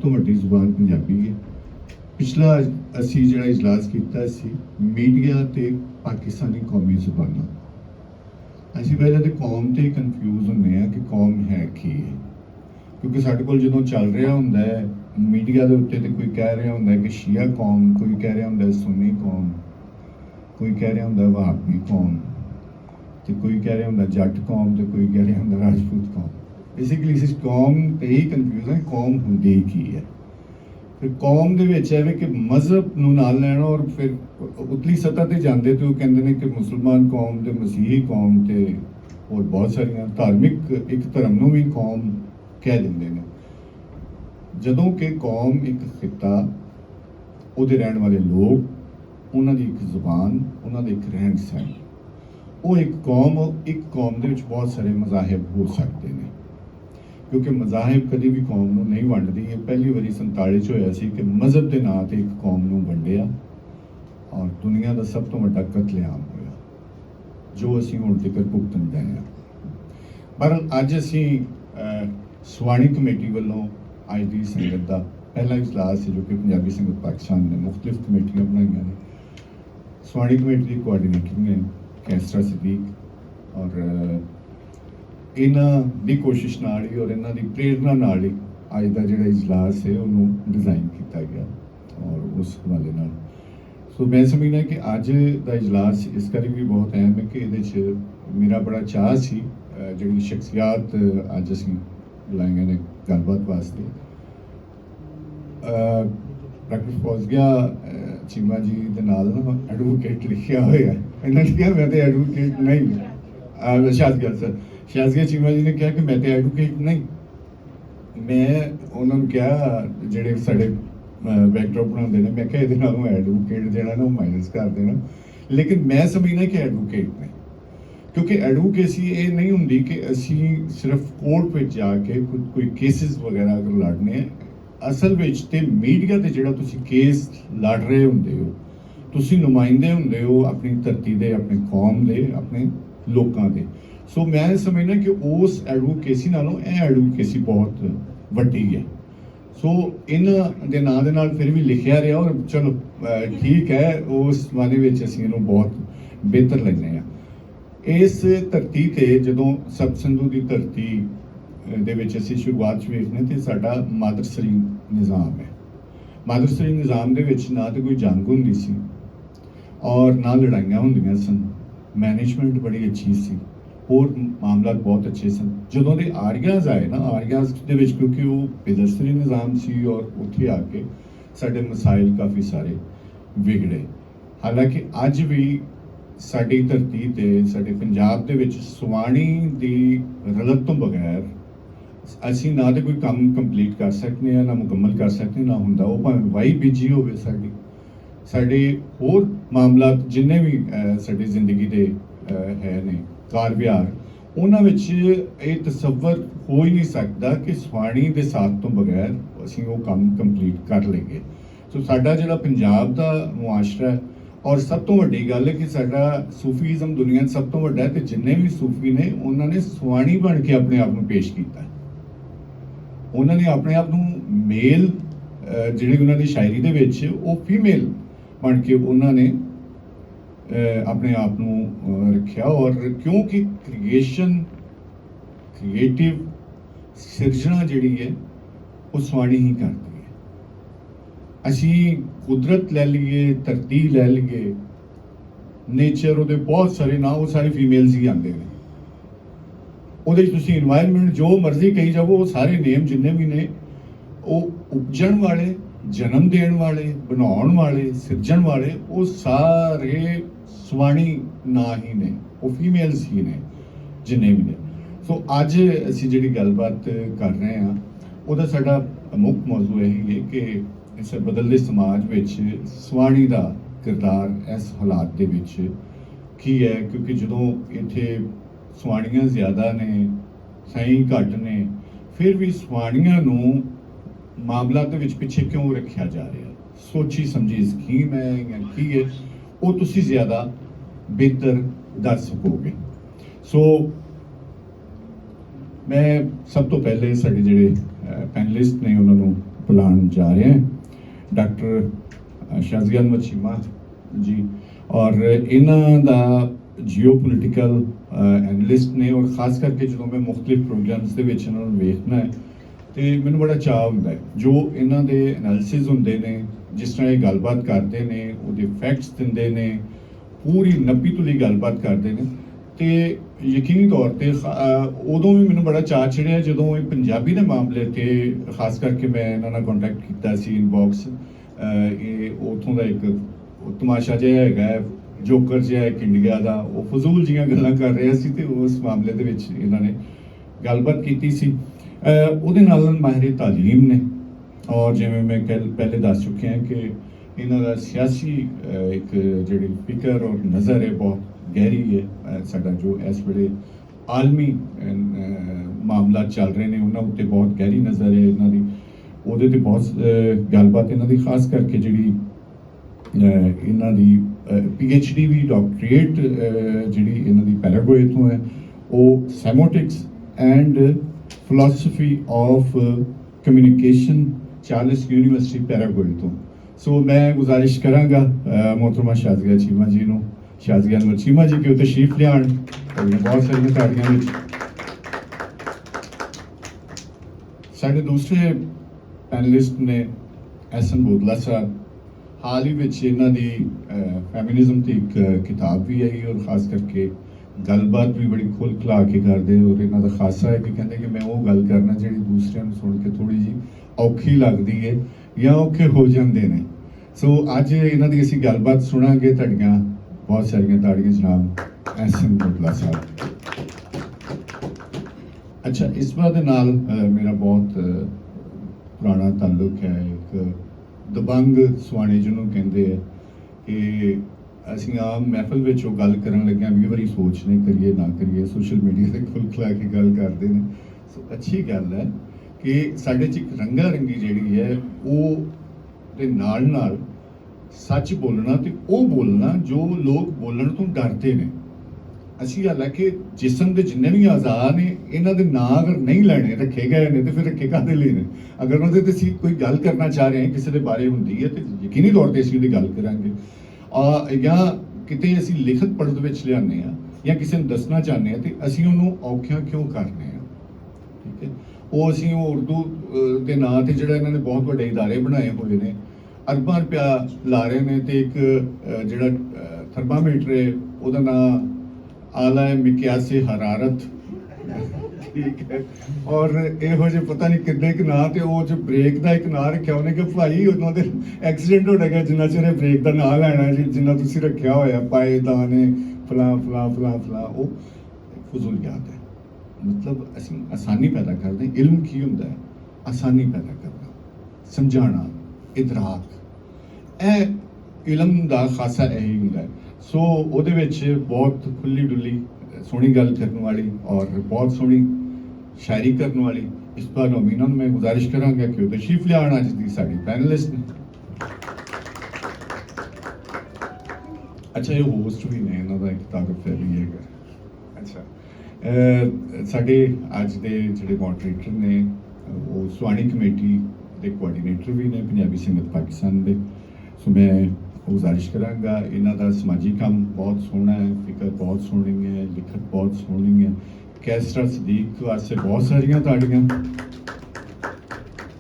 तो वड्डी जुबान पंजाबी है। पिछला असी जिहड़ा इजलास कीता सी मीडिया ते पाकिस्तानी कौमी जुबानां, असीं पहले तो कौम ते कन्फ्यूज हुंदे आ कि कौम है की है, क्योंकि साडे कोल जदों चल रहा हुंदा है मीडिया दे उत्ते ते कोई कह रहा हुंदा है कि शिया कौम, कोई कह रहा हुंदा है सुन्नी कौम, कोई कह रहा हुंदा है वहाबी कौम, तो कोई कह रहा हुंदा जट कौम, तो कोई कह रहा हुंदा राजपूत कौम। बेसिकली इस कौम ते ही कन्फ्यूज है, कौम हुंदी की है। फिर कौम दे विच है कि मजहब नूं नाल लैना, और फिर उतली सतह ते जांदे तो कहंदे ने कि मुसलमान कौम ते मसीही कौम ते और बहुत सारियां धार्मिक एक धर्म नूं भी कौम कह दिंदे ने। जदों कि कौम एक खिता, उहदे रहण वाले लोग, उन्हां दी एक जुबान, उन्हां दा एक रहन सहन, वो एक कौम दे विच बहुत सारे मज़ाहिब हो सकते हैं, क्योंकि मज़ाहिब कभी भी कौम नूं नहीं वंडदी। ये पहली वारी 47 होया सी कि मजहब के नाँ ते एक कौम नूं वंडिया और दुनिया का सब तो वड्डा कतलेआम होया, जो असीं हुण तक भुगतन दे हैं। पर अज असीं सुवाणी कमेटी वालों अज की संगत का पहला इजलास है, जो कि पंजाबी संगत पाकिस्तान ने मुख्तलिफ कमेटियां बनाई ने। सुवाणी कमेटी की कोआर्डीनेटर ने कैसरा सदीक, और इन्हां दी कोशिश नाल ही और इन्हां दी प्रेरणा नाल ही अज का जिहड़ा इजलास है उन्होंने डिज़ाइन किया गया, और उस हवाले नाल सो मैं समझना कि अज का इजलास इस करके भी बहुत अहम है कि ये मेरा बड़ा चाह सी जिहड़ी शख्सियात अज असीं बुलाईआं ने गलबात वास्ते। डॉक्टर फौजिया चीमा जी दे नाल ना एडवोकेट लिखिया होया, इन्होंने लिखा मैं तो एडवोकेट नहीं। शाज़गिया चीमा जी ने कहा कि मैं तो एडवोकेट नहीं। मैं उन्होंने कहा जिहड़े साडे बैकड्रॉप बनाते हैं, मैं कहा ये एडवोकेट जिहड़ा ना माइनस कर देना, लेकिन मैं समझना कि एडवोकेट नहीं, क्योंकि एडवोकेसी ये नहीं होंगी कि असी सिर्फ कोर्ट में जाके कोई केसेस वगैरह अगर लड़ने हैं। असल में तो मीडिया के जिहड़ा तुसी केस लड़ रहे होंदे हो, तुसी नुमाइंदे होंदे हो अपनी धरती के, अपनी कौम के, अपने लोगों के। सो मैं समझना कि उस एडवोकेसी नालों यह एडवोकेसी बहुत वड्डी है। सो इन्हां दे नां दे नाल फिर भी लिखिया रहा, और चलो ठीक है, उस माने विच असीं इहनूं बहुत बेहतर लैंदे आ। इस धरती ते जदों सत सिंधु की धरती दे विच असीं शुरुआत वेखने ते साडा मादरसरी निज़ाम है। मादरसरी निज़ाम दे विच ना तो कोई जंग हुंदी सी और ना लड़ाइयां हुंदियां सन, मैनेजमेंट बड़ी अच्छी सी, और मामला बहुत अच्छे सन। जदों दे आर्याज आए ना, आर्याज दे विच क्योंकि वो पेदरसरी निज़ाम सी और उत्थे आके साडे मसाइल काफ़ी सारे विगड़े। हालांकि अज भी साडी धरती ते साडे पंजाब दे विच सुवाणी दी रलत तो बगैर असीं ना तो कोई काम कंप्लीट कर सकते हैं, ना मुकम्मल कर सकते, ना हुंदा वो भावें वाही बीजी होवे साडी, साडे होर मामला जिन्ने भी साडी जिंदगी दे है ने कार विहार, उन्हां विच ये तसव्वुर हो ही नहीं सकता कि सुवाणी दे साथ तो बगैर असीं वो काम कंप्लीट कर लईए। सो साडा जिहड़ा पंजाब दा मुआशरा है, और सब तो वड्डी गल है कि साडा सूफीज़म दुनिया सब तो वड्डा है, ते जिन्ने भी सूफी ने उन्होंने सुवाणी बन के अपने आप को पेश किया। उन्होंने अपने आप को मेल जिहड़ी उन्होंने शायरी दे विच वो फीमेल बन के उन्होंने अपने आप को रखा, और क्योंकि क्रिएटिव सिरजना जिहड़ी है वो सुवाणी ही करती है। असीं कुदरत लै लीए, धरती लै लीए, नेचर वो बहुत सारे ना, वो सारे फीमेल्स ही आते हैं। ਉਹਦੇ ਤੁਸੀਂ ਇਨਵਾਇਰਨਮੈਂਟ जो मर्जी कही जाओ, वो सारे नेम जिन्ने भी ने वो उपजण वाले, जन्म देण वाले, बनाउण वाले, सिरजण वाले, वो सारे सुवाणी ना ही ने, वो फीमेल्स ही ने जिन्ने भी ने। सो अज असीं जिहड़ी गलबात कर रहे हैं ਉਹਦਾ साडा मुख मौजू यही है कि इस बदलते समाज विच सुवाणी दा किरदार इस हालात दे विच की है, क्योंकि जदों इत्थे सुवाणियां ज़्यादा ने, साईं घट ने, फिर भी सुवाणियां नूं मामला दे विच पिछे क्यों रखा जा रहा है? सोची समझी स्कीम है या की है, वो तुसीं ज़्यादा बेहतर दस सकोगे। सो मैं सब तो पहले साडे जिहड़े पैनलिस्ट ने उन्होंने बुलाने जा रहे हैं डॉक्टर शाज़िया अहमद चीमा जी। और इन्हां दा जियो पोलिटिकल एनालिस्ट ने, और खास करके जो मैं मुख्तलिफ प्रोग्राम्स दे विच इन्हां नूं वेखना है तो मैनूं बड़ा चाह हुंदा है जो इन्हां दे एनालिसिस हुंदे ने, जिस तरह ये गलबात करते हैं, उहदे फैक्ट्स दिंदे ने, पूरी नब्बी तुली गलबात करते हैं। तो यकीनी तौर पर उदों भी मैंने बड़ा चाह चढ़िया जो ये पंजाबी के मामले ते खास करके मैं इन्होंने नाल कॉन्टैक्ट किया इनबॉक्स। ये उतों का एक तमाशा जिहा है, जोकर जिहा एक इंडिया का, वो फजूल जियां गल्लां कर रहे सी ते उस मामले दे विच इन्होंने गलबात की सी। उहदे नाल माहिर तालीम ने, और जिवें मैं पहले दस चुके हैं कि इन्हों का सियासी एक जी फिक्र और नज़र है बहुत गहरी है। साडा जो इस वेले आलमी मामला चल रहे हैं उन्होंने उत्ते बहुत गहरी नज़र है इन्हों की, उहदे ते बहुत गलबात इन्हों की खास करके जी इन्हों की PhD भी डॉक्टरेट जी इन्हों की पैरागोए तो है, वो semiotics and philosophy of communication Charles University पैरागोए तो। सो मैं गुजारिश कराँगा मोहतरमा शाज़िया चीमा जी को, शाज़िया अहमद चीमा जी के तशरीफ लियाण, बहुत सारिया ताड़ियां। साढ़े दूसरे पैनलिस्ट ने एहसन बोदला साहब, हाल ही में इन्हों की फैमिनिज्म की एक किताब भी आई और ख़ास करके गलबात भी बड़ी खुल खला के करते, और इन्हों का खासा है कि कहते कि मैं वो गल करना जी दूसरों सुन के थोड़ी जी औखी लगती है या औखे हो जाते हैं। सो अज इन्हों की असी गलबात सुनांगे, तुहाड़ियां बहुत सारिया ताड़ियां जनाब एहसन बोदला साहब। अच्छा, इस बात के नाल मेरा बहुत पुराना ताल्लुक है, एक दबंग सुआने जिन्होंने कहते हैं कि असी आम महफल में गल करन लगे भी बारी सोचने करिए ना करिए, सोशल मीडिया से खुल खला के गल करते हैं। सो अच्छी गल है कि साढ़े च एक रंगा रंगी जी है वो दे नाल सच बोलना तो वो बोलना जो लोग बोलण तो डरते हैं। असी गल है कि जिसम के जिन्ने भी आज़ाद ने इन्हों के ना अगर नहीं लैने रखे गए ने तो फिर रखे काहदे लिए ने। अगर उन्होंने तो असी कोई गल करना चाह रहे हैं किसी के बारे होंगी है तो यकीनी तौर पर असी उसकी गल करांगे, या किते असी लिखत पढ़त विच लियाने हैं या किसी ने दसना चाहते हैं तो असी उन्होंने औखिया क्यों करने हैं। ठीक है, वो असी उर्दू के नाँ से जोड़ा इन्होंने बहुत बड़े इदारे बनाए हुए हैं, अरबां रुपया ला रहे हैं, तो एक जोड़ा थर्मामीटर है वह नाम आला है मिक्यासे हरारत। ठीक है, और यहो जे पता नहीं किन्ने क नां, ते वो जो ब्रेक का एक नां रखा उन्हें कि भाई उन्होंने एक्सीडेंट हो गया जिन्ना चिर ब्रेक का नां लैना जी, जिन्ना तुसी रखा होया पाए दाने फलां फलां फलां फलां, वो फजूलियात है। मतलब असीं आसानी पैदा करते हैं। इल्म की हुंदा है? आसानी पैदा करना, समझाना, इदराक, ए इल्म का खासा यही हुंदा है। सो ਉਹਦੇ ਵਿੱਚ बहुत खुली डुली सोहनी गल करने वाली और बहुत सोहनी शायरी करने वाली इस बार नोमीना मैं गुजारिश करांगा कि वो तशरीफ लियाण अज दी साडी पैनलिस्ट ने। अच्छा, ये होस्ट भी ने, इन्हों का एक तारुफ है भी है। अच्छा, साडे अज दे जिहड़े मॉडरेटर ने वो सुआणी कमेटी के कोआर्डीनेटर भी ने पंजाबी संगत पाकिस्तान के। सो मैं गुजारिश करांगा, इन्हों का समाजी काम बहुत सोहना है, फिक्र बहुत सोहनी है, लिखत बहुत सोहनी है। कैसरा सदीक वास्ते बहुत सारिया ताड़ियां।